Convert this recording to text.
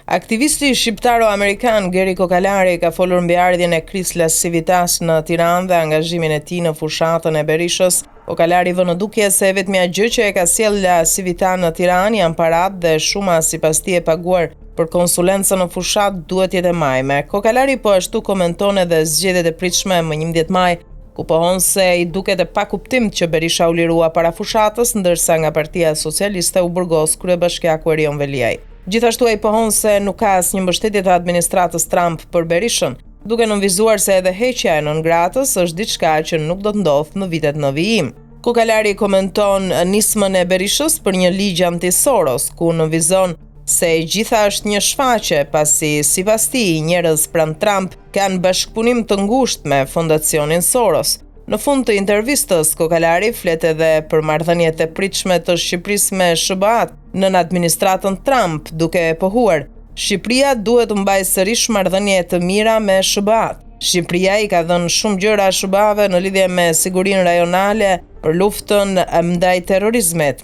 Aktivisti shqiptaro-amerikan Geri Kokalari ka folur mbi ardhjen e Krislas Civitas në Tiranë dhe angazhimin e tij në fushatën e Berishës. Kokalari vë në dukje se vetmja gjë që e ka sjellë Civita në Tiranë janë paratë dhe shuma sipas tij e paguar për konsulencën në fushat duhet jetë e majme. Kokalari po ashtu komenton edhe zgjedhjet e pritshme më 11 maj, ku pohon se i duket e pakuptim që Berisha u lirua para fushatës, ndërsa nga Partia Socialiste u burgos kryebashkiaku Erion Veliaj. Gjithashtu ai pohon se nuk ka asnjë mbështetje të administratës Trump për Berishën, duke nënvizuar se edhe heqja e nëngratës është diçka që nuk do të ndodhë në vitet në vijim. Kokalari komenton nismën e Berishës për një ligj anti-Soros, ku nënvizon se e gjitha është një shfaqje, pasi sipas tij njerëz pranë Trump kanë bashkëpunim të ngushtë me fondacionin Soros. Në fund të intervistës, Kokalari flet edhe për marrëdhëniet e pritshme të Shqipërisë me SBA-t nën administratën Trump, duke pohuar: Shqipëria duhet të mbajë sërish marrëdhënie të mira me SBA-t. Shqipëria i ka dhënë shumë gjëra SBA-ve në lidhje me sigurinë rajonale për luftën ndaj terrorizmit.